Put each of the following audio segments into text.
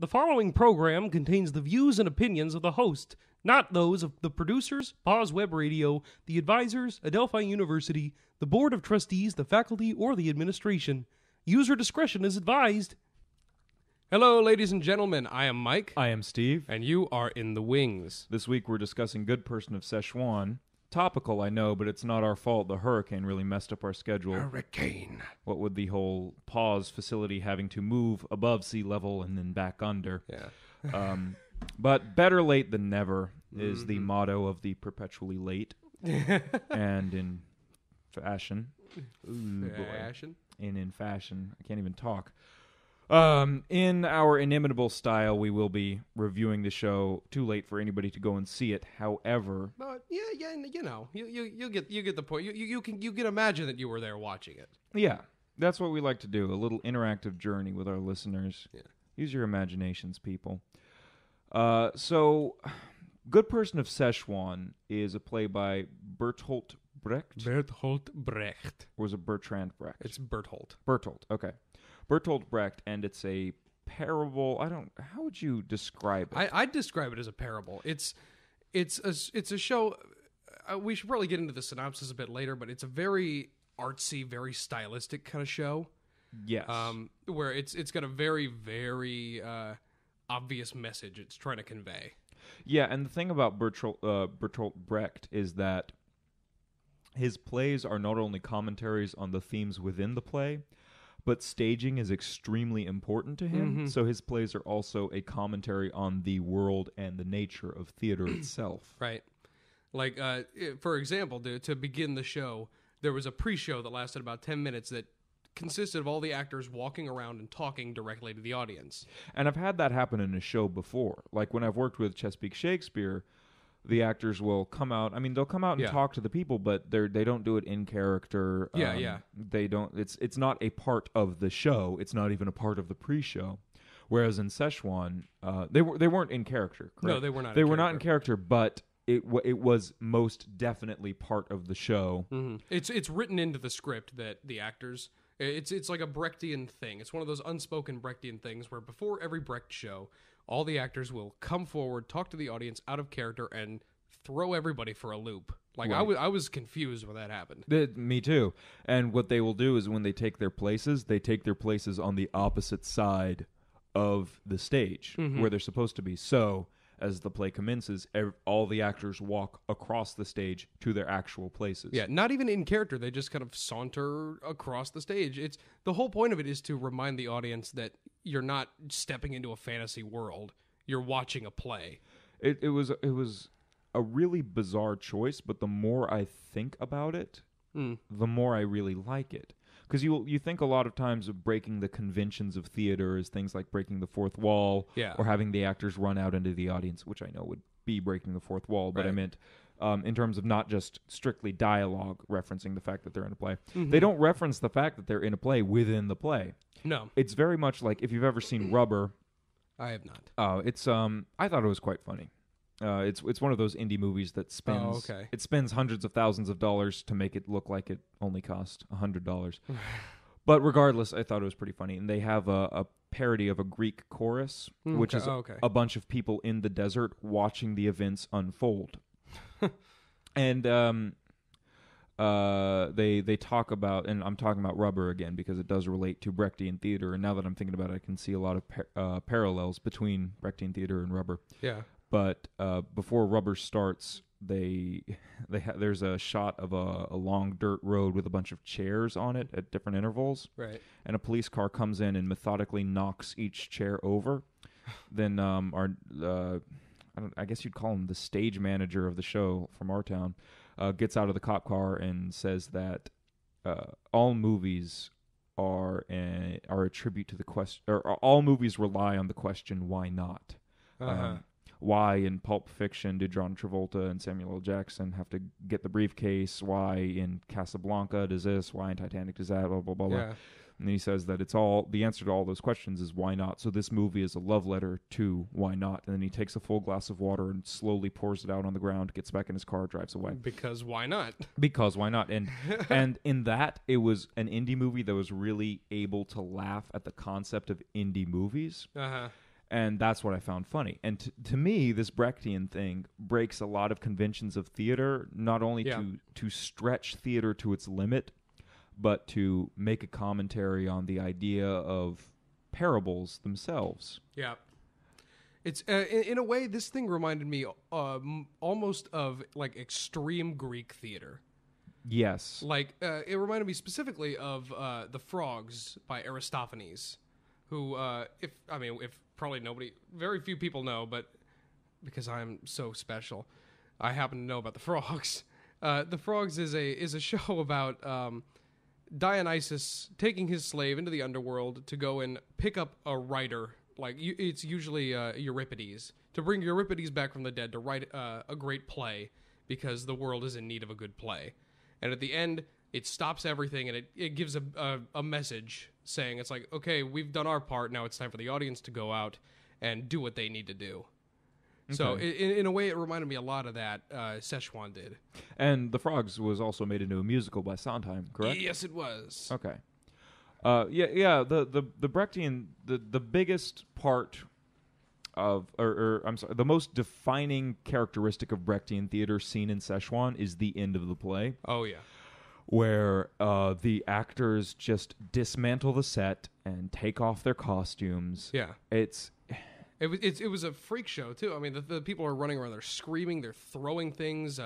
The following program contains the views and opinions of the host, not those of the producers, Pause Web Radio, the advisors, Adelphi University, the Board of Trustees, the faculty, or the administration. User discretion is advised. Hello, ladies and gentlemen. I am Mike. I am Steve. And you are in the wings. This week we're discussing Good Person of Szechwan. Topical, I know, but it's not our fault. The hurricane really messed up our schedule. Hurricane. What with the whole pause facility having to move above sea level and then back under. Yeah. But better late than never is the motto of the perpetually late. And in fashion. Ooh, Fashion? In fashion. I can't even talk. In our inimitable style, we will be reviewing the show. Too late for anybody to go and see it. However, But you know, you get the point. You can imagine that you were there watching it. yeah, that's what we like to do. A little interactive journey with our listeners. Yeah. Use your imaginations, people. So, Good Person of Szechwan is a play by Bertolt Brecht. Bertolt Brecht. Or was it Bertrand Brecht? It's Bertolt. Bertolt, okay. Bertolt Brecht, and it's a parable. How would you describe it? I'd describe it as a parable. It's a show. We should probably get into the synopsis a bit later, but it's a very artsy, very stylistic kind of show. Yes. Where it's got a very, very obvious message it's trying to convey. Yeah, and the thing about Bertolt Brecht is that his plays are not only commentaries on the themes within the play, but staging is extremely important to him. Mm-hmm. So his plays are also a commentary on the world and the nature of theater itself. Right. Like, for example, to begin the show, there was a pre-show that lasted about 10 minutes that consisted of all the actors walking around and talking directly to the audience. And I've had that happen in a show before. Like when I've worked with Chesapeake Shakespeare, the actors will come out. I mean, they'll come out and talk to the people, but they don't do it in character. They don't. It's not a part of the show. It's not even a part of the pre-show. Whereas in Szechwan, they weren't in character. Correct? No, they were not. They were not in character, but it was most definitely part of the show. Mm-hmm. It's written into the script that the actors. It's like a Brechtian thing. It's one of those unspoken Brechtian things where before every Brecht show, all the actors will come forward, talk to the audience out of character, and throw everybody for a loop. Like, right. I was confused when that happened. Me too. And what they will do is when they take their places on the opposite side of the stage where they're supposed to be. So, as the play commences, all the actors walk across the stage to their actual places. Yeah, not even in character. They just kind of saunter across the stage. The whole point of it is to remind the audience that you're not stepping into a fantasy world. You're watching a play. It was a really bizarre choice, but the more I think about it, the more I really like it. Because you think a lot of times of breaking the conventions of theater is things like breaking the fourth wall, or having the actors run out into the audience, which I know would be breaking the fourth wall, but I meant in terms of not just strictly dialogue referencing the fact that they're in a play. Mm-hmm. They don't reference the fact that they're in a play within the play. No. It's very much like if you've ever seen Rubber. I have not. I thought it was quite funny. It's one of those indie movies that spends it spends hundreds of thousands of dollars to make it look like it only cost $100. But regardless, I thought it was pretty funny. And they have a parody of a Greek chorus, which is a bunch of people in the desert watching the events unfold. And they talk about, and I'm talking about Rubber again because it does relate to Brechtian theater. And now that I'm thinking about it, I can see a lot of parallels between Brechtian theater and Rubber. Yeah. But before Rubber starts, there's a shot of a long dirt road with a bunch of chairs on it at different intervals. Right. And a police car comes in and methodically knocks each chair over. Then I guess you'd call him the stage manager of the show from our town, gets out of the cop car and says that all movies are a tribute to the question, or all movies rely on the question, why not? Why in Pulp Fiction did John Travolta and Samuel L. Jackson have to get the briefcase? Why in Casablanca does this? Why in Titanic does that? Blah, blah, blah, blah. Yeah. And then he says that the answer to all those questions is why not? So this movie is a love letter to why not? And then he takes a full glass of water and slowly pours it out on the ground, gets back in his car, drives away. Because why not? Because why not? And in that, it was an indie movie that was really able to laugh at the concept of indie movies. And that's what I found funny. And to me, this Brechtian thing breaks a lot of conventions of theater, not only to stretch theater to its limit, but to make a commentary on the idea of parables themselves. Yeah. It's in a way, this thing reminded me almost of like extreme Greek theater. Yes. Like it reminded me specifically of The Frogs by Aristophanes, who if probably very few people know, but because I'm so special, I happen to know about The Frogs. The Frogs is a show about Dionysus taking his slave into the underworld to go and pick up a writer. Like it's usually Euripides, to bring Euripides back from the dead to write a great play because the world is in need of a good play. And at the end, it stops everything and it gives a message saying, it's like, okay, we've done our part. Now it's time for the audience to go out and do what they need to do. Okay. So in a way, it reminded me a lot of that Szechwan did. And The Frogs was also made into a musical by Sondheim, correct? Yes, it was. Okay. The Brechtian, the biggest part of, the most defining characteristic of Brechtian theater seen in Szechwan is the end of the play. Oh, yeah. Where the actors just dismantle the set and take off their costumes. Yeah. It was a freak show, too. I mean, the people are running around, they're screaming, they're throwing things,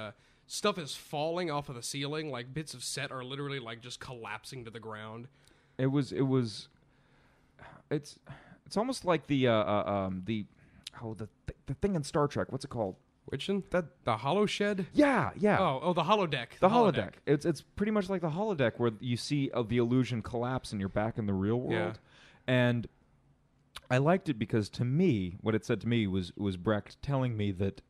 stuff is falling off of the ceiling, like bits of set are literally like just collapsing to the ground. It's almost like the thing in Star Trek. What's it called? Which one? The Hollow Shed? Yeah. Oh, the holodeck. The holodeck. It's pretty much like the holodeck where you see the illusion collapse and you're back in the real world. Yeah. And I liked it because to me, what it said to me was Brecht telling me that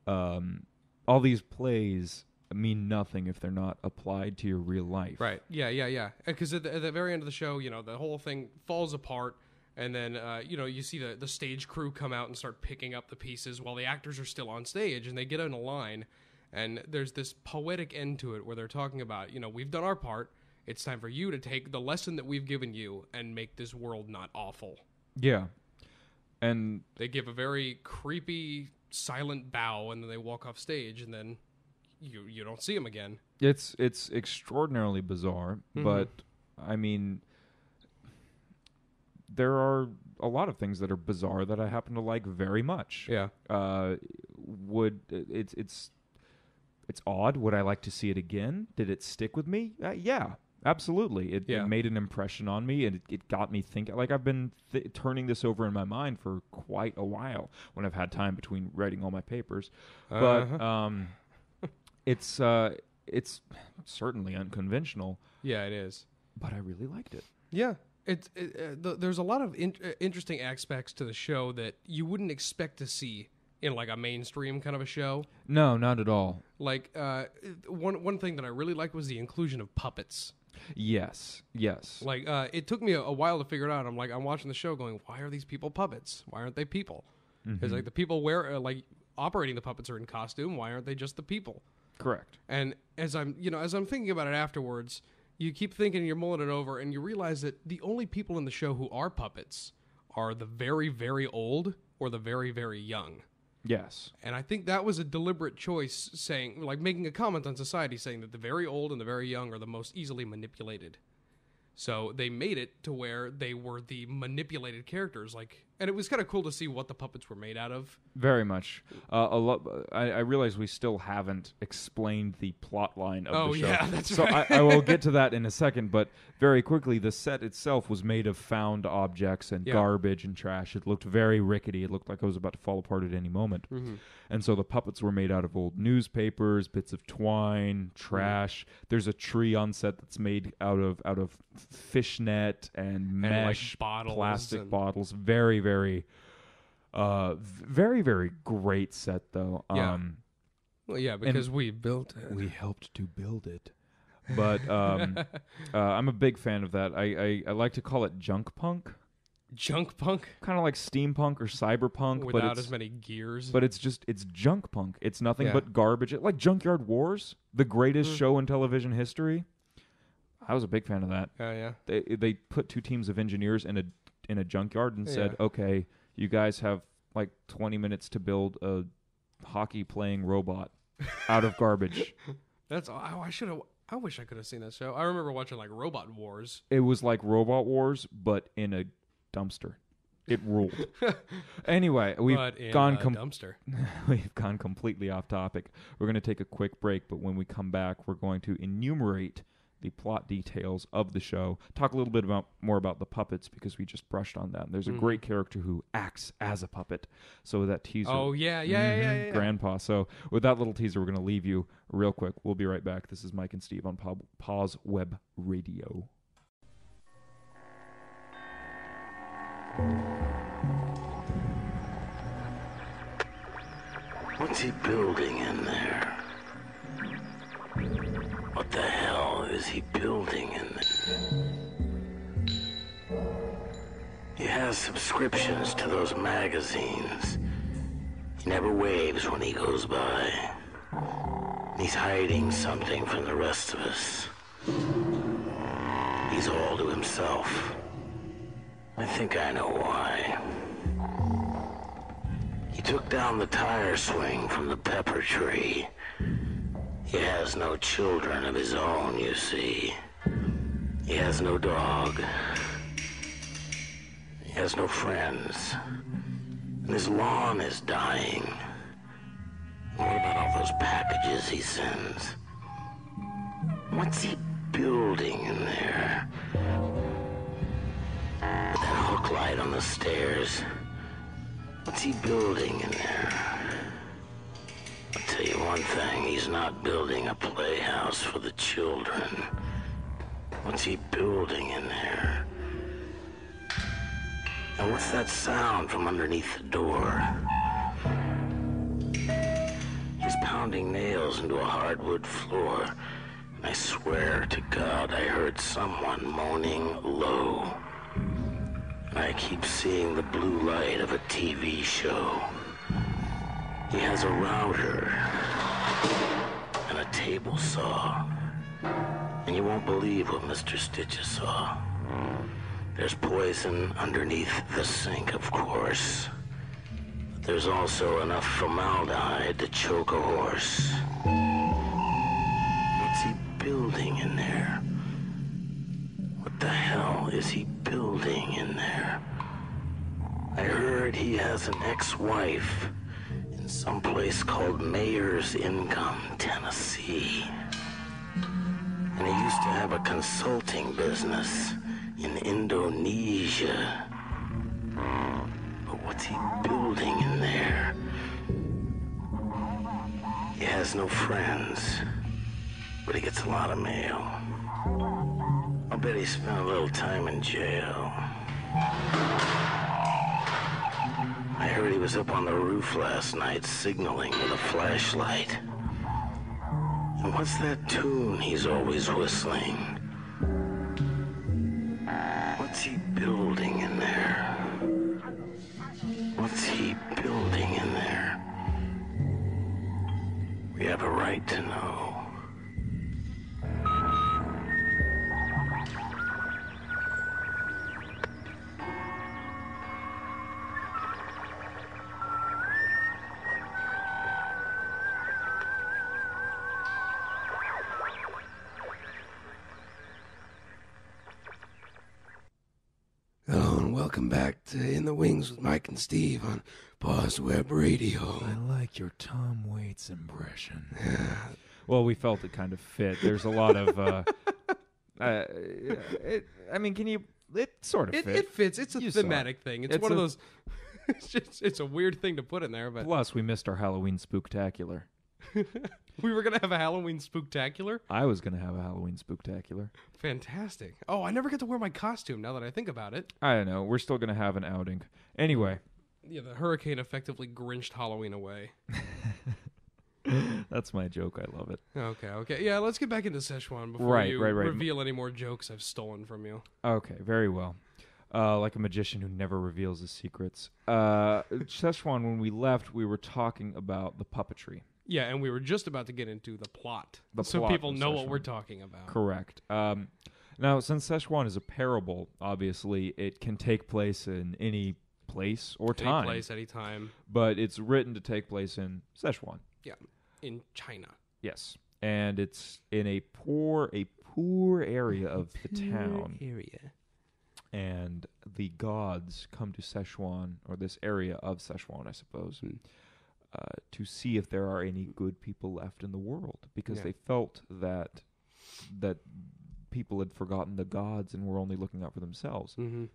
all these plays mean nothing if they're not applied to your real life. Right. Yeah. Because at the very end of the show, the whole thing falls apart, and then you see the stage crew come out and start picking up the pieces while the actors are still on stage, and they get in a line, and there's this poetic end to it where they're talking about, we've done our part. It's time for you to take the lesson that we've given you and make this world not awful. Yeah. And they give a very creepy, silent bow, and then they walk off stage, and then you don't see him again. It's extraordinarily bizarre, but I mean, there are a lot of things that are bizarre that I happen to like very much. Yeah. It's odd. Would I like to see it again? Did it stick with me? Yeah, absolutely. It made an impression on me, and it got me thinking. Like I've been turning this over in my mind for quite a while when I've had time between writing all my papers. But it's certainly unconventional. Yeah, it is. But I really liked it. Yeah. There's a lot of interesting aspects to the show that you wouldn't expect to see in like a mainstream kind of a show. No, not at all. Like one thing that I really liked was the inclusion of puppets. Yes. Like it took me a while to figure it out. I'm watching the show going, why are these people puppets? Why aren't they people? Because like the people operating the puppets are in costume. Why aren't they just the people? Correct. And as I'm thinking about it afterwards, you keep thinking, you're mulling it over, and you realize that the only people in the show who are puppets are the very, very old or the very, very young. Yes. And I think that was a deliberate choice, making a comment on society, saying that the very old and the very young are the most easily manipulated. So they made it to where they were the manipulated characters, and it was kind of cool to see what the puppets were made out of. Very much. I realize we still haven't explained the plot line of the show. Oh, yeah, that's so right. I will get to that in a second, but very quickly, the set itself was made of found objects and garbage and trash. It looked very rickety. It looked like it was about to fall apart at any moment. Mm-hmm. And so the puppets were made out of old newspapers, bits of twine, trash. Mm-hmm. There's a tree on set that's made out of fishnet and mesh, plastic bottles. Very, very, very, very great set, though. Yeah. Because we built it. We helped to build it. But I'm a big fan of that. I like to call it junk punk. Junk punk? Kind of like steampunk or cyberpunk. Without as many gears. But it's junk punk. It's nothing but garbage. Like Junkyard Wars, the greatest show in television history. I was a big fan of that. Yeah. They put two teams of engineers in a junkyard and said, okay, You guys have like 20 minutes to build a hockey-playing robot out of garbage. I wish I could have seen that show. I remember watching like Robot Wars. It was like Robot Wars, but in a dumpster. It ruled. Anyway, we've gone dumpster. We've gone completely off topic. We're going to take a quick break, but when we come back, we're going to enumerate the plot details of the show. Talk a little bit more about the puppets because we just brushed on that. And there's a great character who acts as a puppet. So that teaser. Oh yeah. Grandpa. So with that little teaser, we're going to leave you real quick. We'll be right back. This is Mike and Steve on Pause Web Radio. What's he building in there? What the hell is he building in there? He has subscriptions to those magazines. He never waves when he goes by. He's hiding something from the rest of us. He's all to himself. I think I know why. He took down the tire swing from the pepper tree. He has no children of his own, you see. He has no dog. He has no friends. And his lawn is dying. What about all those packages he sends? What's he building in there? With that hook light on the stairs. What's he building in there? I'll tell you one thing, he's not building a playhouse for the children. What's he building in there? And what's that sound from underneath the door? He's pounding nails into a hardwood floor. And I swear to God I heard someone moaning low. And I keep seeing the blue light of a TV show. He has a router and a table saw. And you won't believe what Mr. Stitches saw. There's poison underneath the sink, of course. But there's also enough formaldehyde to choke a horse. What's he building in there? What the hell is he building in there? I heard he has an ex-wife in some place called Mayor's Income, Tennessee. And he used to have a consulting business in Indonesia. But what's he building in there? He has no friends, but he gets a lot of mail. I'll bet he spent a little time in jail. I heard he was up on the roof last night signaling with a flashlight. And what's that tune he's always whistling? What's he building in there? What's he building in there? We have a right to know. Hello and welcome back to In the Wings with Mike and Steve on Pause Web Radio. I like your Tom Waits impression. Well, we felt it kind of fit. There's a lot of, it sort of fits. It fits. It's a You thematic thing. It's one of those. It's a weird thing to put in there, but Plus, we missed our Halloween spooktacular. we were gonna have a Halloween spooktacular. I was going to have a Halloween spooktacular. Fantastic. Oh, I never get to wear my costume now that I think about it. I don't know. We're still going to have an outing. Anyway. Yeah, the hurricane effectively Grinched Halloween away. That's my joke. I love it. Okay. Yeah, let's get back into Szechwan before you reveal any more jokes I've stolen from you. Okay, very well. Like a magician who never reveals his secrets. Szechwan, when we left, we were talking about the puppetry. Yeah, and we were just about to get into the plot. So plot people of know what Szechwan. we're talking about. Correct. Now, since Szechwan is a parable, obviously, it can take place in any place or Any time. place, any time. But it's written to take place in Szechwan. Yeah, in China. Yes. And it's in a poor area of the town. And the gods come to Szechwan, or this area of Szechwan, I suppose, to see if there are any good people left in the world, because they felt that people had forgotten the gods and were only looking out for themselves. Mm-hmm.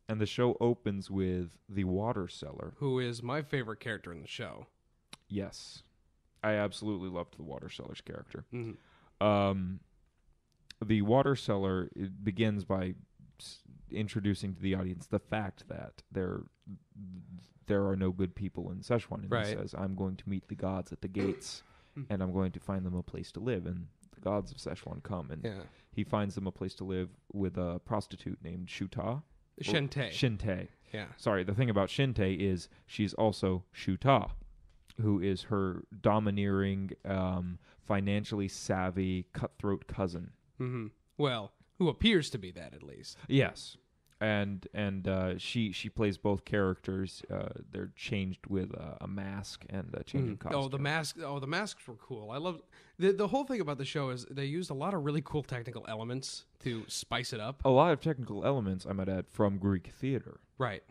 And the show opens with the water seller, who is my favorite character in the show. Yes, I absolutely loved the water seller's character. Mm-hmm. The water seller begins by introducing to the audience the fact that there are no good people in Szechwan, and he says, "I'm going to meet the gods at the gates, and I'm going to find them a place to live." And the gods of Szechwan come, and he finds them a place to live with a prostitute named Shinte. Yeah. Sorry, the thing about Shinte is she's also Shuta, who is her domineering, financially savvy, cutthroat cousin. Mm-hmm. Well, who appears to be that, at least. Yes. And she plays both characters. They're changed with a mask and a change in costume. The masks were cool. I love the whole thing about the show is they used a lot of really cool technical elements to spice it up. A lot of technical elements, I might add, from Greek theater. Right.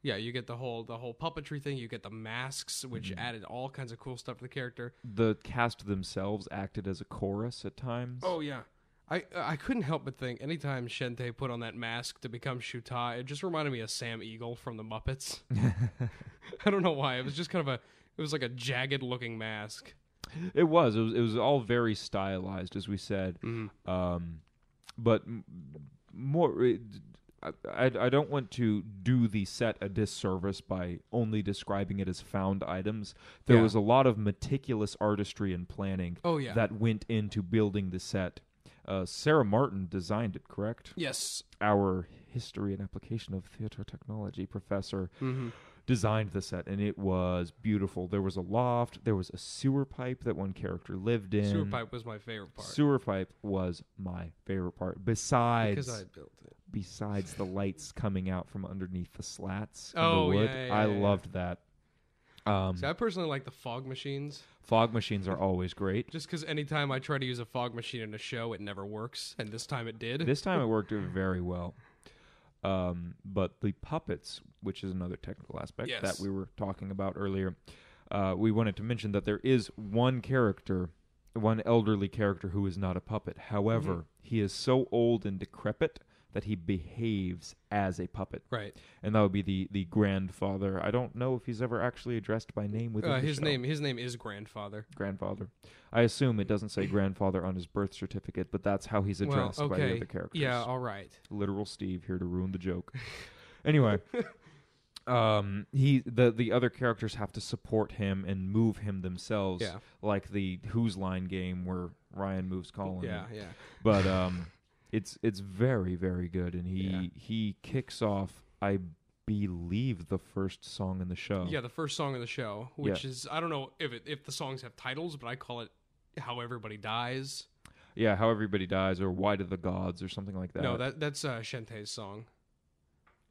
Yeah, you get the whole puppetry thing. You get the masks, which added all kinds of cool stuff to the character. The cast themselves acted as a chorus at times. Oh yeah. I couldn't help but think anytime Shinte put on that mask to become Shuta, it just reminded me of Sam Eagle from the Muppets. I don't know why. It was just it was like a jagged looking mask. It was all very stylized, as we said. Mm-hmm. But more, I don't want to do the set a disservice by only describing it as found items. There was a lot of meticulous artistry and planning that went into building the set. Sarah Martin designed it, correct? Yes. Our history and application of theater technology professor designed the set, and it was beautiful. There was a loft. There was a sewer pipe that one character lived in. Sewer pipe was my favorite part. Sewer pipe was my favorite part. Besides, because I built it. Besides the lights coming out from underneath the slats in the wood. I loved that. See, I personally like the fog machines. Fog machines are always great. Just because anytime I try to use a fog machine in a show, it never works. And this time it did. This time it worked very well. But the puppets, which is another technical aspect that we were talking about earlier, we wanted to mention that there is one elderly character who is not a puppet. However, he is so old and decrepit that he behaves as a puppet. Right. And that would be the grandfather. I don't know if he's ever actually addressed by name within the his show. His name is Grandfather. Grandfather. I assume it doesn't say grandfather on his birth certificate, but that's how he's addressed by the other characters. Yeah, all right. Literal Steve here to ruin the joke. Anyway, the other characters have to support him and move him themselves, like the Who's Line game where Ryan moves Colin. Yeah. But it's very, very good, and he kicks off, I believe, the first song in the show. Yeah, the first song in the show, which is, I don't know if the songs have titles, but I call it How Everybody Dies. Yeah, How Everybody Dies, or Why Do the Gods, or something like that. No, that's Shente's song.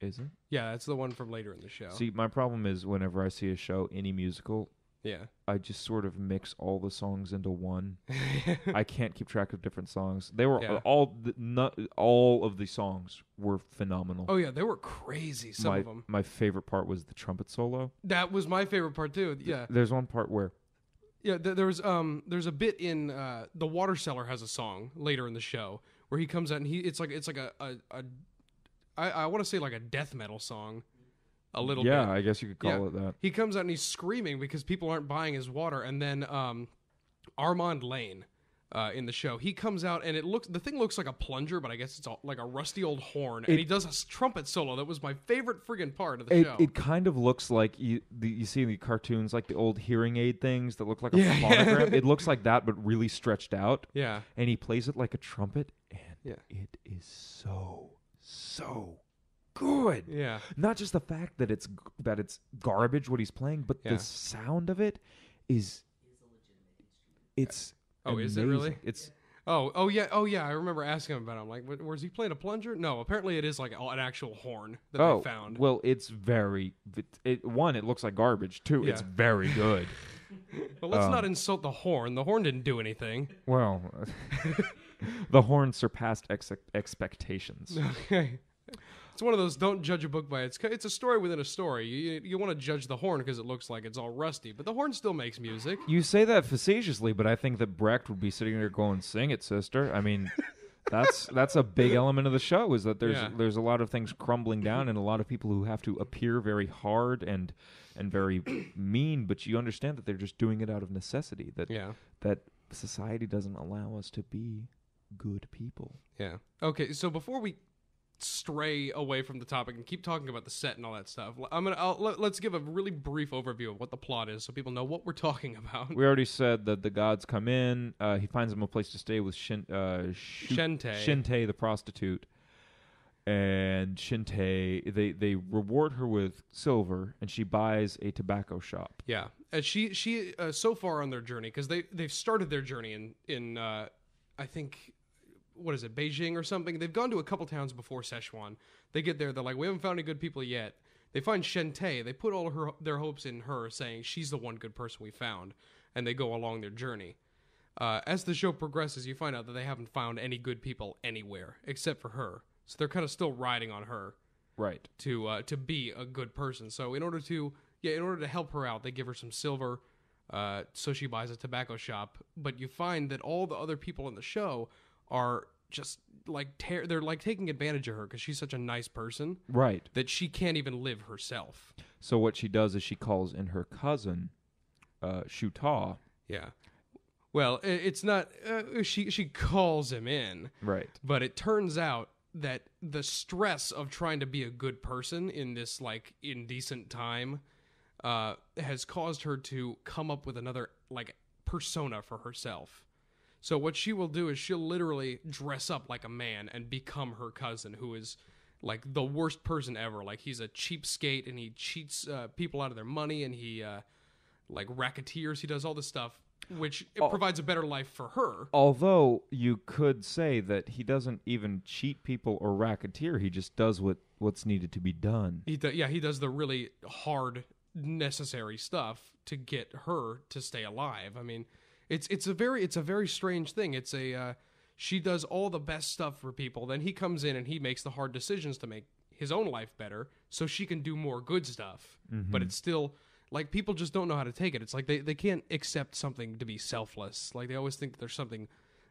Is it? Yeah, that's the one from later in the show. See, my problem is whenever I see a show, any musical, I just sort of mix all the songs into one. I can't keep track of different songs. They were all of the songs were phenomenal. Oh yeah, they were crazy. Some of them. My favorite part was the trumpet solo. That was my favorite part too. Yeah. There's one part where. Yeah, there's a bit in the water seller has a song later in the show where he comes out and it's like I want to say like a death metal song. A little bit. Yeah, I guess you could call it that. He comes out and he's screaming because people aren't buying his water. And then Armand Lane in the show, he comes out and the thing looks like a plunger, but I guess it's like a rusty old horn. And he does a trumpet solo. That was my favorite friggin' part of the show. It kind of looks like you see in the cartoons, like the old hearing aid things that look like a phonogram. It looks like that, but really stretched out. Yeah. And he plays it like a trumpet, and it is so good. Yeah. Not just the fact that it's garbage what he's playing, but the sound of it is. It's amazing. Is it really? Oh yeah. I remember asking him about it. I'm like, was he playing a plunger? No, apparently it is like an actual horn that they found. Well, it's very... One, it looks like garbage. Two, it's very good. But let's not insult the horn. The horn didn't do anything. Well, the horn surpassed expectations. Okay. It's one of those don't judge a book by it's a story within a story. You want to judge the horn because it looks like it's all rusty, but the horn still makes music. You say that facetiously, but I think that Brecht would be sitting there going, "Sing it, sister." I mean, that's a big element of the show, is that there's a lot of things crumbling down and a lot of people who have to appear very hard and very mean, but you understand that they're just doing it out of necessity, that society doesn't allow us to be good people. Yeah. Okay, so before we stray away from the topic and keep talking about the set and all that stuff, let's give a really brief overview of what the plot is so people know what we're talking about. We already said that the gods come in. He finds them a place to stay with Shinte, the prostitute. And Shinte, they reward her with silver, and she buys a tobacco shop. Yeah. And she so far on their journey, because they've started their journey in I think... what is it, Beijing or something? They've gone to a couple towns before Szechwan. They get there, they're like, we haven't found any good people yet. They find Shinte. They put all their hopes in her, saying she's the one good person we found, and they go along their journey. As the show progresses, you find out that they haven't found any good people anywhere except for her. So they're kind of still riding on her, right? To be a good person. So in order to help her out, they give her some silver, so she buys a tobacco shop. But you find that all the other people in the show are just like they're like taking advantage of her because she's such a nice person, right? That she can't even live herself. So what she does is she calls in her cousin, Shuta. Yeah. Well, it's not. She calls him in, right? But it turns out that the stress of trying to be a good person in this like indecent time has caused her to come up with another like persona for herself. So what she will do is she'll literally dress up like a man and become her cousin, who is like the worst person ever. Like he's a cheapskate and he cheats people out of their money and he like racketeers. He does all this stuff, which provides a better life for her. Although you could say that he doesn't even cheat people or racketeer. He just does what's needed to be done. He does the really hard, necessary stuff to get her to stay alive. I mean... It's a very strange thing. It's she does all the best stuff for people. Then he comes in and he makes the hard decisions to make his own life better, so she can do more good stuff. Mm-hmm. But it's still like people just don't know how to take it. It's like they can't accept something to be selfless. Like they always think that there's something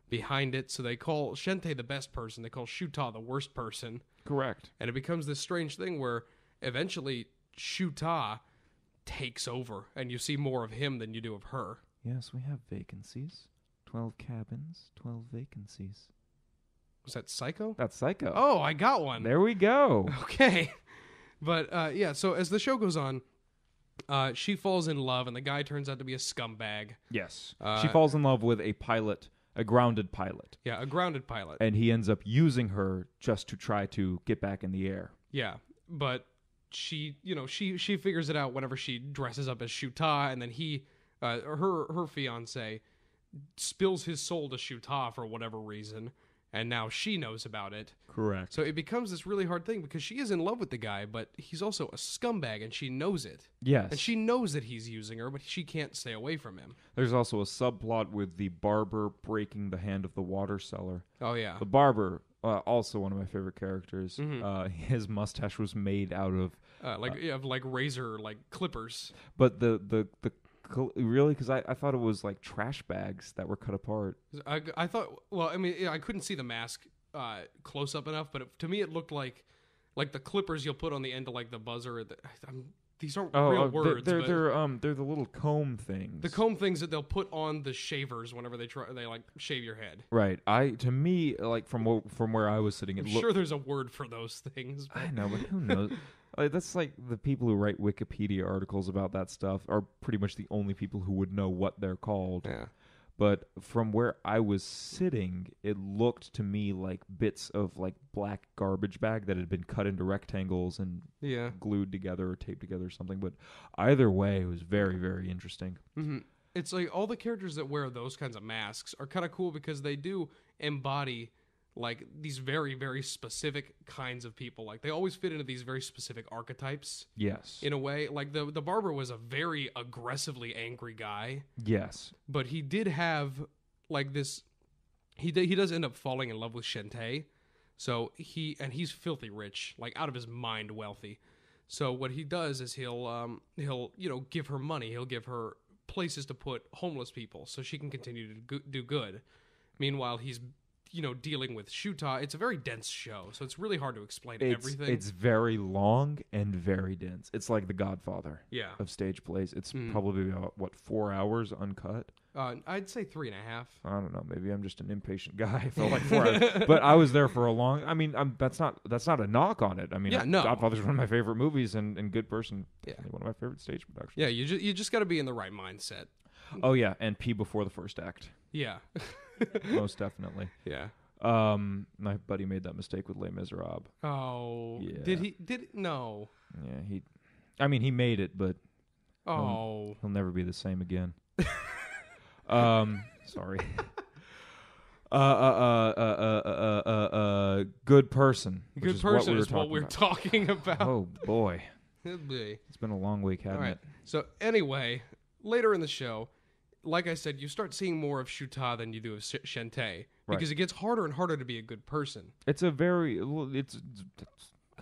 behind it. So they call Shinte the best person. They call Shuta the worst person. Correct. And it becomes this strange thing where eventually Shuta takes over, and you see more of him than you do of her. Yes, we have vacancies. 12 cabins, 12 vacancies. Was that Psycho? That's Psycho. Oh, I got one. There we go. Okay. But, so as the show goes on, she falls in love, and the guy turns out to be a scumbag. Yes. She falls in love with a grounded pilot. Yeah, a grounded pilot. And he ends up using her just to try to get back in the air. Yeah, but she figures it out whenever she dresses up as Shuta, and then he... her fiance spills his soul to Shuta for whatever reason, and now she knows about it. Correct. So it becomes this really hard thing because she is in love with the guy, but he's also a scumbag, and she knows it. Yes. And she knows that he's using her, but she can't stay away from him. There's also a subplot with the barber breaking the hand of the water seller. Oh, yeah. The barber, also one of my favorite characters. Mm-hmm. His mustache was made out of... razor, clippers. But the really? Because I thought it was like trash bags that were cut apart. I thought... Well, I mean, I couldn't see the mask close up enough, but to me it looked like the clippers you'll put on the end of the buzzer. These aren't real words. They're the little comb things. The comb things that they'll put on the shavers whenever they shave your head. Right. To me, from where I was sitting, I'm sure there's a word for those things. But... I know, but who knows? That's like the people who write Wikipedia articles about that stuff are pretty much the only people who would know what they're called. Yeah. But from where I was sitting, it looked to me like bits of black garbage bag that had been cut into rectangles and glued together or taped together or something. But either way, it was very, very interesting. Mm-hmm. It's like all the characters that wear those kinds of masks are kind of cool because they do embody like these very, very specific kinds of people. Like they always fit into these very specific archetypes. Yes. In a way, like the barber was a very aggressively angry guy. Yes. But he did have like this. He does end up falling in love with Shantae. So he's filthy rich, like out of his mind wealthy. So what he does is he'll give her money. He'll give her places to put homeless people so she can continue to do good. Meanwhile, he's dealing with Shuta. It's a very dense show, so it's really hard to explain everything. It's very long and very dense. It's like The Godfather of stage plays. It's probably about, 4 hours uncut? I'd say 3.5. I don't know. Maybe I'm just an impatient guy. I felt like 4 hours. But I was there for a long... I mean, that's not a knock on it. I mean, Godfather's one of my favorite movies, and Good Person, one of my favorite stage productions. Yeah, you just got to be in the right mindset. Oh, yeah, and pee before the first act. Yeah. Most definitely. Yeah. My buddy made that mistake with Les Miserables. Oh. Yeah. Did he? No. Yeah, he made it, but he'll never be the same again. Sorry. Good Person. Good Person is what we're talking about. Oh, boy. It's been a long week, hasn't it? So anyway, later in the show, like I said, you start seeing more of Shuta than you do of Shantae because it gets harder and harder to be a good person. It's it's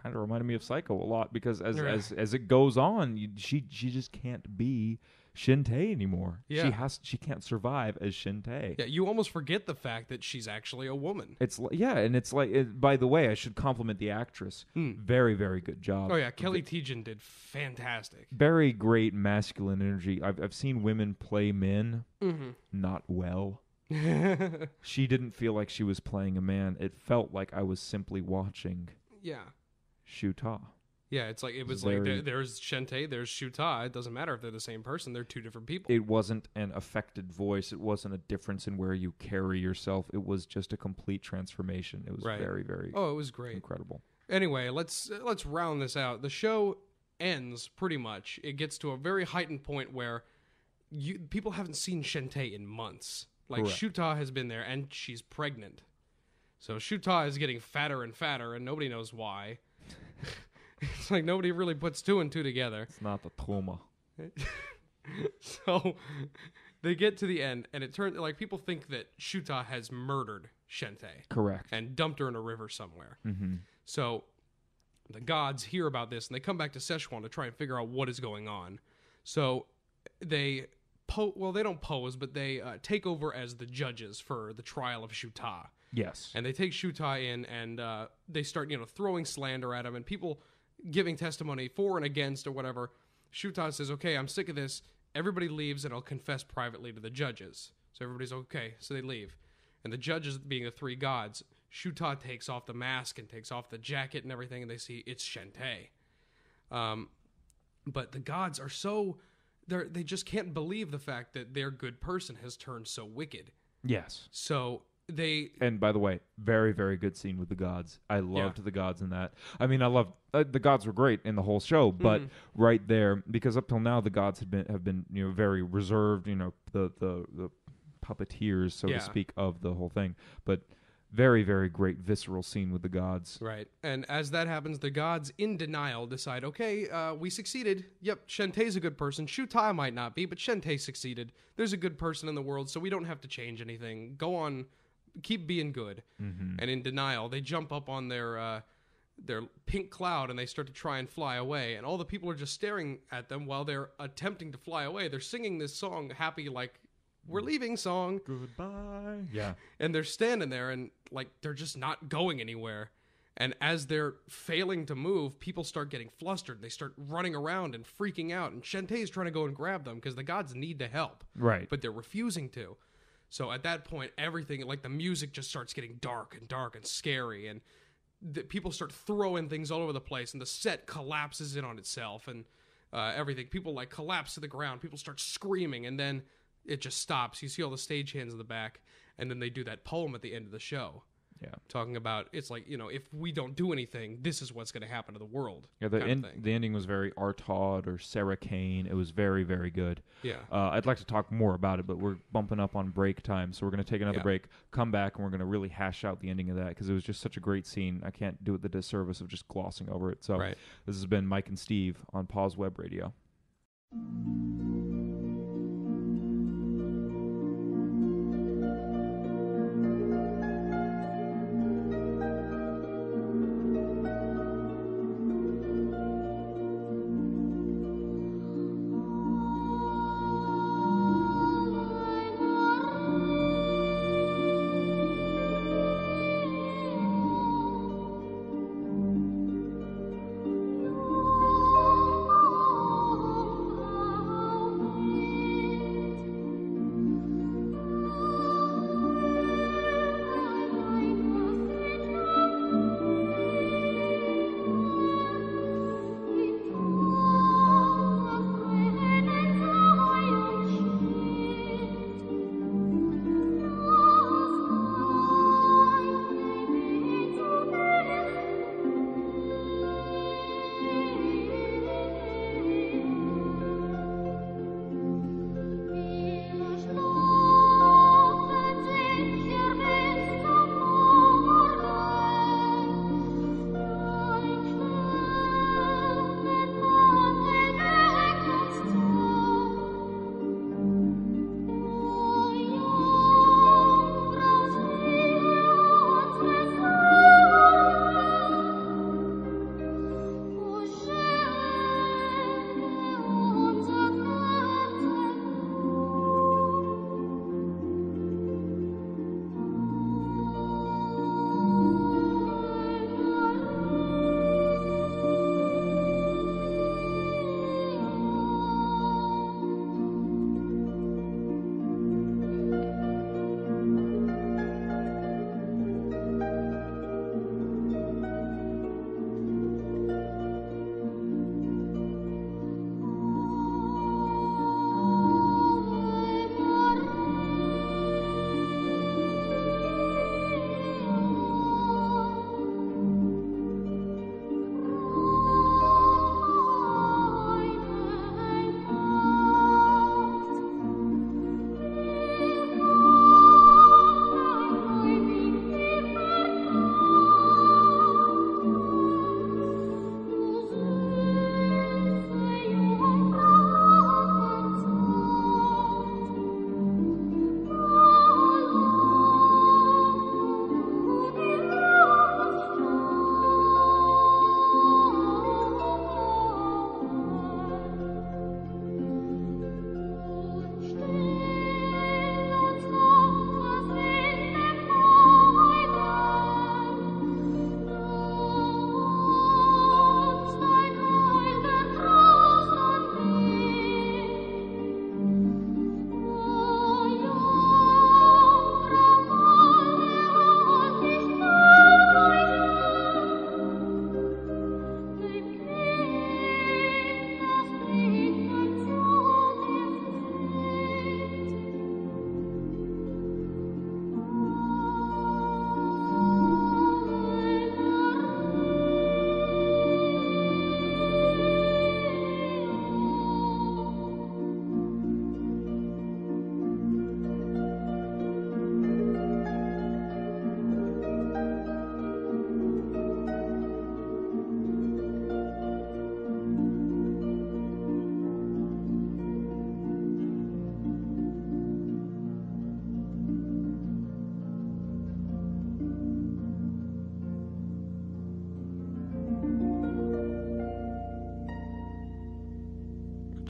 kind of reminded me of Psycho a lot because as it goes on, she just can't be Shantae anymore. Yeah. She can't survive as Shantae. Yeah, you almost forget the fact that she's actually a woman. And it's like, by the way, I should compliment the actress. Very, very good job. Oh yeah, Kelly Tejan did fantastic. Very great masculine energy. I've seen women play men not well. She didn't feel like she was playing a man. It felt like I was simply watching Shuta. Yeah, it's like there's Shantae, there's Shuta. It doesn't matter if they're the same person; they're two different people. It wasn't an affected voice. It wasn't a difference in where you carry yourself. It was just a complete transformation. It was very, very. Oh, it was great, incredible. Anyway, let's round this out. The show ends pretty much. It gets to a very heightened point where people haven't seen Shantae in months. Like Shuta has been there, and she's pregnant. So Shuta is getting fatter and fatter, and nobody knows why. It's like nobody really puts two and two together. It's not the trauma. So they get to the end, and it turns like people think that Shuta has murdered Shantae. Correct. And dumped her in a river somewhere. Mm-hmm. So the gods hear about this, and they come back to Szechwan to try and figure out what is going on. So they they don't pose, but they take over as the judges for the trial of Shuta. Yes. And they take Shuta in, and they start throwing slander at him, and people giving testimony for and against or whatever. Shuta says, okay, I'm sick of this. Everybody leaves, and I'll confess privately to the judges. So everybody's okay. So they leave. And the judges, being the three gods, Shuta takes off the mask and takes off the jacket and everything, and they see it's Shantae. But the gods are so... They just can't believe the fact that their good person has turned so wicked. Yes. So... And by the way, very, very good scene with the gods. I loved the gods in that. I mean, I loved the gods were great in the whole show, but right there, because up till now the gods have been very reserved, the puppeteers, so to speak, of the whole thing. But very, very great visceral scene with the gods. Right. And as that happens, the gods, in denial, decide, okay, we succeeded. Yep, Shantae's a good person. Shuta might not be, but Shantae succeeded. There's a good person in the world, so we don't have to change anything. Go on. Keep being good. And in denial, they jump up on their pink cloud and they start to try and fly away, and all the people are just staring at them while they're attempting to fly away. They're singing this song, happy, like, we're leaving song. Goodbye. Yeah. And they're standing there and like they're just not going anywhere. And as they're failing to move, people start getting flustered. They start running around and freaking out, and Shantae's trying to go and grab them because the gods need to help. Right. But they're refusing to. So at that point, everything, like the music just starts getting dark and scary, and people start throwing things all over the place, and the set collapses in on itself, and everything. People like collapse to the ground. People start screaming, and then it just stops. You see all the stagehands in the back, and then they do that poem at the end of the show. Yeah. talking about it's like, if we don't do anything, this is what's going to happen to the world. Yeah, the ending was very Artaud or Sarah Kane. It was very, very good. Yeah. I'd like to talk more about it, but we're bumping up on break time, so we're going to take another break, come back, and we're going to really hash out the ending of that because it was just such a great scene. I can't do it the disservice of just glossing over it. So This has been Mike and Steve on Pause Web Radio.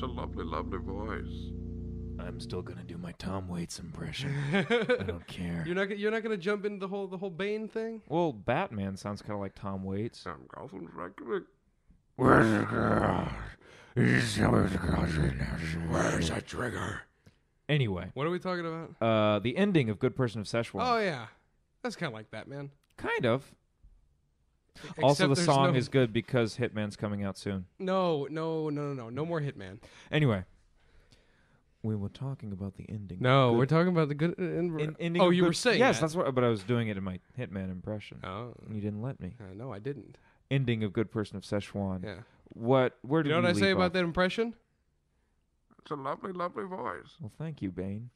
such a lovely, lovely voice. I'm still gonna do my Tom Waits impression. I don't care. You're not gonna jump into the whole Bane thing? Well, Batman sounds kind of like Tom Waits. Where's the girl? Where's that trigger? Anyway, What are we talking about? the ending of Good Person of Szechwan. Oh yeah, that's kind of like Batman. Kind of. Except Also, the there's song is good because Hitman's coming out soon. No more Hitman. Anyway, We were talking about the ending. No, we're talking about the good. Ending Oh, of you Good- were saying yes, that. that's what. But I was doing it in my Hitman impression. Oh, You didn't let me. no, I didn't. Ending of Good Person of Szechwan. Yeah. What? Where did You know what I we say leave about off? that impression? It's a lovely, lovely voice. Well, thank you, Bane.